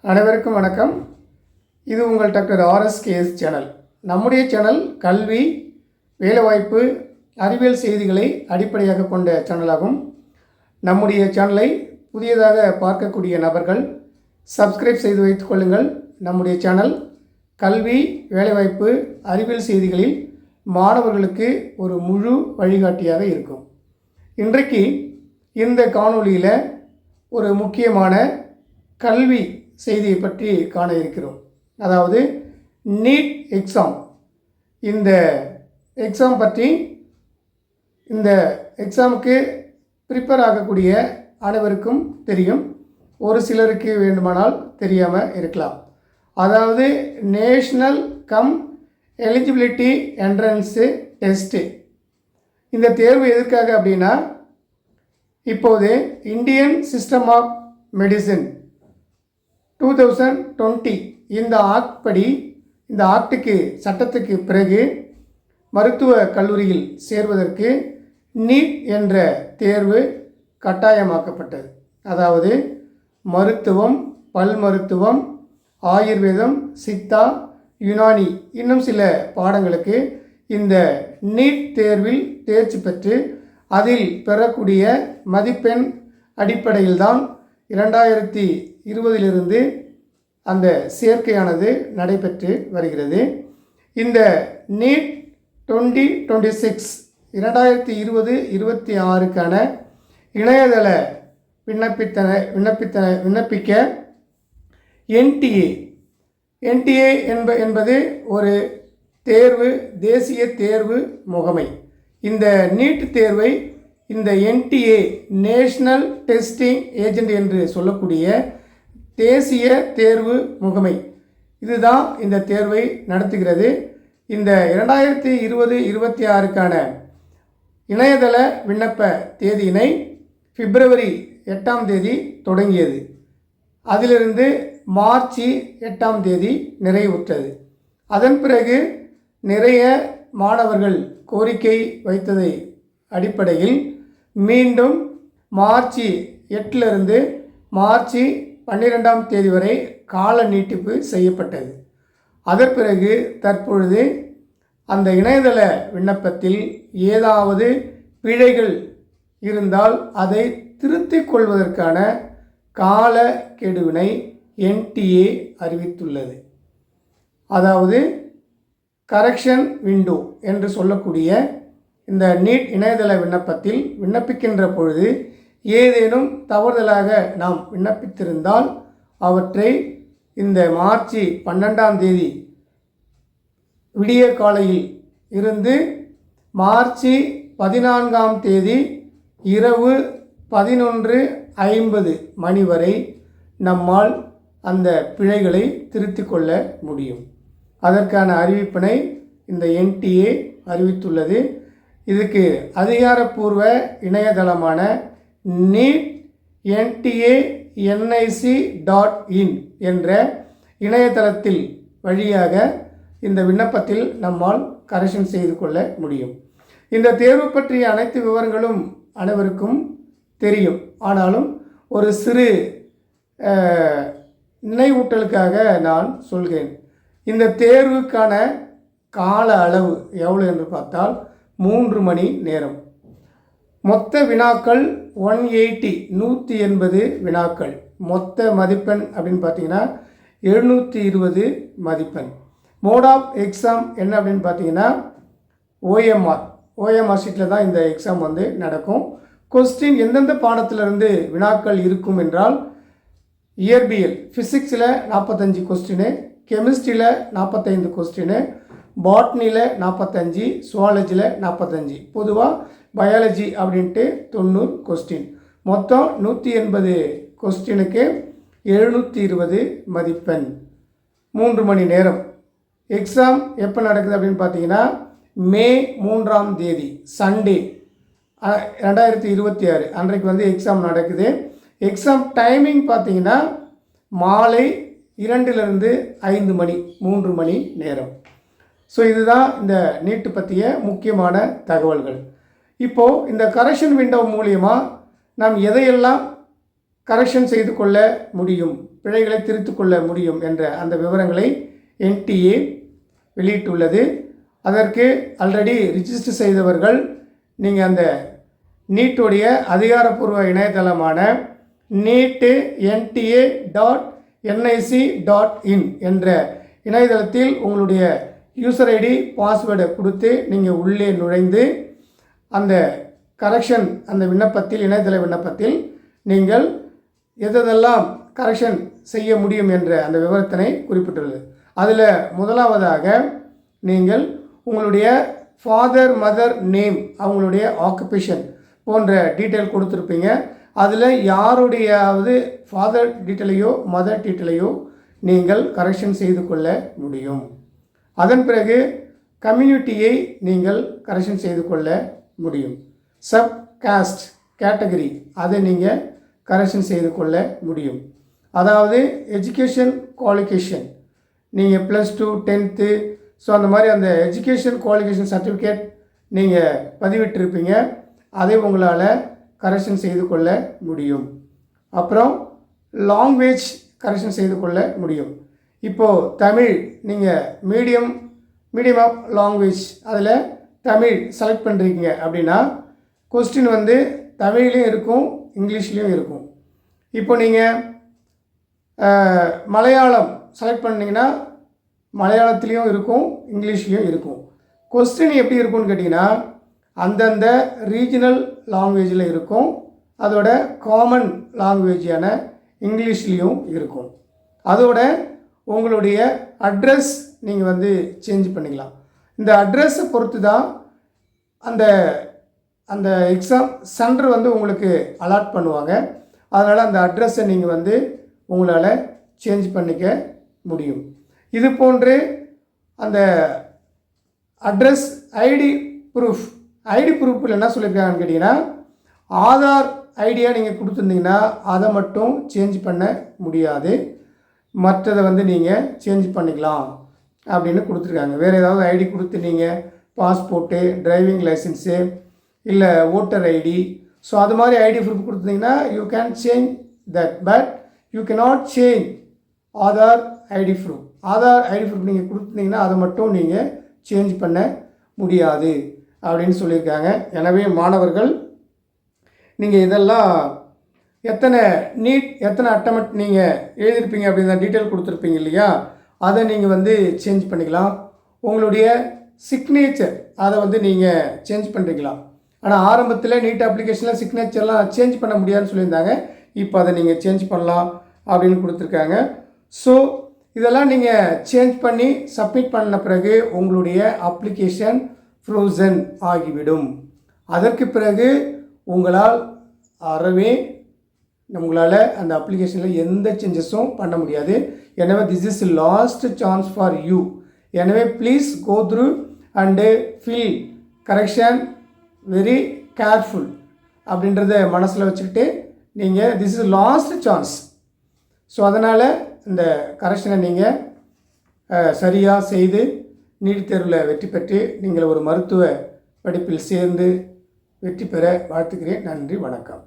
அனைவருக்கும் வணக்கம். இது உங்கள் டாக்டர் RSKS சேனல். நம்முடைய சேனல் கல்வி, வேலைவாய்ப்பு, அறிவியல் செய்திகளை அடிப்படையாக கொண்ட சேனலாகும். நம்முடைய சேனலை புதியதாக பார்க்கக்கூடிய நபர்கள் சப்ஸ்கிரைப் செய்து வைத்துக் கொள்ளுங்கள். நம்முடைய சேனல் கல்வி, வேலைவாய்ப்பு, அறிவியல் செய்திகளில் மாணவர்களுக்கு ஒரு முழு வழிகாட்டியாக இருக்கும். இன்றைக்கு இந்த காணொளியில் ஒரு முக்கியமான கல்வி செய்தியை பற்றி காண இருக்கிறோம். அதாவது நீட் எக்ஸாம். இந்த எக்ஸாம் பற்றி, இந்த எக்ஸாமுக்கு ப்ரிப்பேர் ஆகக்கூடிய அனைவருக்கும் தெரியும். ஒரு சிலருக்கு வேண்டுமானால் தெரியாமல் இருக்கலாம். அதாவது national come eligibility entrance test. இந்த தேர்வு எதற்காக அப்படின்னா, இப்போது இந்தியன் சிஸ்டம் ஆஃப் மெடிசின் 2020 இந்த ஆக்ட் படி, இந்த சட்டத்துக்கு பிறகு மருத்துவ கல்லூரியில் சேர்வதற்கு நீட் என்ற தேர்வு கட்டாயமாக்கப்பட்டது. அதாவது மருத்துவம், பல் மருத்துவம், ஆயுர்வேதம், சித்தா, யுனானி இன்னும் சில பாடங்களுக்கு இந்த நீட் தேர்வில் தேர்ச்சி பெற்று அதில் பெறக்கூடிய மதிப்பெண் அடிப்படையில்தான் 2020 அந்த சேர்க்கையானது நடைபெற்று வருகிறது. இந்த நீட் 2026 2020-26க்கான இணையதள விண்ணப்பிக்க NTA என்பது ஒரு தேர்வு, தேசிய தேர்வு முகமை. இந்த நீட் தேர்வை இந்த NTA நேஷ்னல் டெஸ்டிங் ஏஜென்ட் என்று சொல்லக்கூடிய தேசிய தேர்வு முகமை இதுதான் இந்த தேர்வை நடத்துகிறது. இந்த 2020-26க்கான இணையதள விண்ணப்ப தேதியினை February 8 தொடங்கியது. அதிலிருந்து March 8 நிறைவுற்றது. அதன் பிறகு நிறைய மாணவர்கள் கோரிக்கை வைத்ததை அடிப்படையில் மீண்டும் March 8 March 12 வரை கால நீட்டிப்பு செய்யப்பட்டது. அதன் பிறகு தற்பொழுது அந்த இணையதள விண்ணப்பத்தில் ஏதாவது பிழைகள் இருந்தால் அதை திருத்திக் கொள்வதற்கான காலக்கெடுவினை NTA அறிவித்துள்ளது. அதாவது கரெக்ஷன் விண்டோ என்று சொல்லக்கூடிய இந்த நீட் இணையதள விண்ணப்பத்தில் விண்ணப்பிக்கின்ற பொழுது ஏதேனும் தவறுதலாக நாம் விண்ணப்பித்திருந்தால் அவற்றை இந்த March 12 விடிய காலையில் இருந்து March 14 இரவு 11:50 மணி வரை நம்மால் அந்த பிழைகளை திருத்திக் கொள்ள முடியும். அதற்கான அறிவிப்பினை இந்த NTA அறிவித்துள்ளது. இதுக்கு அதிகாரப்பூர்வ இணையதளமான neetntanic.in என்ற இணையதளத்தில் வழியாக இந்த விண்ணப்பத்தில் நம்மால் கரெக்ஷன் செய்து கொள்ள முடியும். இந்த தேர்வு பற்றிய அனைத்து விவரங்களும் அனைவருக்கும் தெரியும். ஆனாலும் ஒரு சிறு நினைவூட்டலுக்காக நான் சொல்கிறேன். இந்த தேர்வுக்கான கால அளவு எவ்வளவு என்று பார்த்தால் 3 மணி நேரம். மொத்த வினாக்கள் 180 வினாக்கள். மொத்த மதிப்பெண் அப்படின்னு பார்த்தீங்கன்னா 720 மதிப்பெண். மோட் ஆஃப் எக்ஸாம் என்ன அப்படின்னு பார்த்தீங்கன்னா OMR ஷீட்டில் தான் இந்த எக்ஸாம் நடக்கும். கொஸ்டின் எந்தெந்த பாடத்திலிருந்து வினாக்கள் இருக்கும் என்றால், இயற்பியல் ஃபிசிக்ஸில் 45 கொஸ்டின், கெமிஸ்ட்ரியில் 45 கொஸ்டின், பாட்னியில் 45, சுவாலஜியில் 45, பொதுவாக பயாலஜி அப்படின்ட்டு 90 கொஸ்டின். மொத்தம் 180 கொஸ்டினுக்கு 720 மதிப்பெண். 3 மணி நேரம். எக்ஸாம் எப்போ நடக்குது அப்படின்னு பார்த்தீங்கன்னா May 3 சண்டே 2026 அன்றைக்கு எக்ஸாம் நடக்குது. எக்ஸாம் டைமிங் பார்த்தீங்கன்னா மாலை 2 5 மணி, 3 மணி நேரம். ஸோ இதுதான் இந்த நீட்டு பற்றிய முக்கியமான தகவல்கள். இப்போது இந்த கரெக்ஷன் விண்டோ மூலியமாக நாம் எதையெல்லாம் கரெக்ஷன் செய்து கொள்ள முடியும், பிழைகளை திருத்து கொள்ள முடியும் என்ற அந்த விவரங்களை NTA வெளியிட்டுள்ளது. அதற்கு ஆல்ரெடி ரிஜிஸ்டர் செய்தவர்கள் நீங்கள் அந்த நீட்டுடைய அதிகாரப்பூர்வ இணையதளமான neetnta.nic.in என்ற இணையதளத்தில் உங்களுடைய யூசர் ஐடி பாஸ்வேர்டை கொடுத்து நீங்கள் உள்ளே நுழைந்து அந்த கரெக்ஷன் அந்த விண்ணப்பத்தில் இணையதள விண்ணப்பத்தில் நீங்கள் எதெல்லாம் கரெக்ஷன் செய்ய முடியும் என்ற அந்த விவரத்தினை குறிப்பிட்டுள்ளது. அதில் முதலாவதாக நீங்கள் உங்களுடைய ஃபாதர் மதர் நேம், அவங்களுடைய ஆக்குபேஷன் போன்ற டீட்டெயில் கொடுத்துருப்பீங்க. அதில் யாருடையாவது ஃபாதர் டீட்டெயிலையோ மதர் டீட்டெயிலையோ நீங்கள் கரெக்ஷன் செய்து கொள்ள முடியும். அதன் பிறகு கம்யூனிட்டியை நீங்கள் கரெக்ஷன் செய்து கொள்ள முடியும். சப் காஸ்ட் கேட்டகரி அதை நீங்கள் கரெக்ஷன் செய்து கொள்ள முடியும். அதாவது எஜுகேஷன் குவாலிஃபிகேஷன் நீங்கள் +2 10th ஸோ அந்த மாதிரி அந்த எஜுகேஷன் குவாலிஃபிகேஷன் சர்டிஃபிகேட் நீங்கள் பதிவிட்டிருப்பீங்க, அதை உங்களால் கரெக்ஷன் செய்து கொள்ள முடியும். அப்புறம் லாங்குவேஜ் கரெக்ஷன் செய்து கொள்ள முடியும். இப்போது தமிழ் நீங்கள் மீடியம் ஆஃப் லாங்குவேஜ் அதில் தமிழ் செலக்ட் பண்ணுறீங்க அப்படின்னா கொஸ்டின் வந்து தமிழ்லேயும் இருக்கும் இங்கிலீஷ்லேயும் இருக்கும். இப்போ நீங்கள் மலையாளம் செலக்ட் பண்ணிங்கன்னா மலையாளத்துலேயும் இருக்கும் இங்கிலீஷ்லேயும் இருக்கும். கொஸ்டின் எப்படி இருக்கும்னு கேட்டிங்கன்னா அந்தந்த ரீஜனல் லாங்குவேஜில் இருக்கும், அதோட காமன் லாங்குவேஜான இங்கிலீஷ்லேயும் இருக்கும். அதோட உங்களுடைய அட்ரஸ் நீங்கள் வந்து சேஞ்ச் பண்ணிக்கலாம். இந்த அட்ரஸை பொறுத்து தான் அந்த அந்த எக்ஸாம் சென்டர் வந்து உங்களுக்கு அலாட் பண்ணுவாங்க. அதனால் அந்த அட்ரஸை நீங்கள் வந்து உங்களால் சேஞ்ச் பண்ணிக்க முடியும். இது போன்று அந்த அட்ரஸ் ஐடி ப்ரூஃபில் என்ன சொல்லியிருக்காங்கன்னு கேட்டிங்கன்னா ஆதார் ஐடியாக நீங்கள் கொடுத்துருந்தீங்கன்னா அதை மட்டும் சேஞ்ச் பண்ண முடியாது, மற்றதை வந்து நீங்கள் சேஞ்ச் பண்ணிக்கலாம் அப்படின்னு கொடுத்துருக்காங்க. வேறு ஏதாவது ஐடி கொடுத்து நீங்கள் பாஸ்போர்ட்டு, டிரைவிங் லைசன்ஸு, இல்லை ஓட்டர் ஐடி, ஸோ அது மாதிரி ஐடி ப்ரூஃப் கொடுத்துருந்தீங்கன்னா you can change that, but you cannot change Aadhaar ID proof. Aadhaar ID proof நீங்கள் கொடுத்துருந்தீங்கன்னா அதை மட்டும் நீங்கள் சேஞ்ச் பண்ண முடியாது அப்படின்னு சொல்லியிருக்காங்க. எனவே மாணவர்கள் நீங்கள் இதெல்லாம் எத்தனை அட்டெம்ப்ட் நீங்கள் எழுதியிருப்பீங்க அப்படின்ற டீட்டெயில் கொடுத்துருப்பீங்க இல்லையா, அதை நீங்கள் வந்து சேஞ்ச் பண்ணிக்கலாம். உங்களுடைய சிக்னேச்சர் அதை வந்து நீங்கள் சேஞ்ச் பண்ணிக்கலாம். ஆனால் ஆரம்பத்தில் நீட் அப்ளிகேஷனில் சிக்னேச்சர்லாம் சேஞ்ச் பண்ண முடியாதுன்னு சொல்லியிருந்தாங்க, இப்போ அதை நீங்கள் சேஞ்ச் பண்ணலாம் அப்படின்னு கொடுத்துருக்காங்க. ஸோ இதெல்லாம் நீங்கள் சேஞ்ச் பண்ணி சப்மிட் பண்ண பிறகு உங்களுடைய அப்ளிகேஷன் ஃப்ரோசன் ஆகிவிடும். அதற்கு பிறகு உங்களால் அந்த அப்ளிகேஷனில் எந்த சேஞ்சஸும் பண்ண முடியாது. எனவே this is last chance for you. எனவே please go through and fill correction very careful அப்படின்றத மனசில் வச்சுக்கிட்டு நீங்கள் this is last chance. So அதனால் இந்த கரெக்ஷனை நீங்கள் சரியாக செய்து நீட் தேர்வில் வெற்றி பெற்று நீங்கள் ஒரு மருத்துவ படிப்பில் சேர்ந்து வெற்றி பெற வாழ்த்துக்கிறேன். நன்றி, வணக்கம்.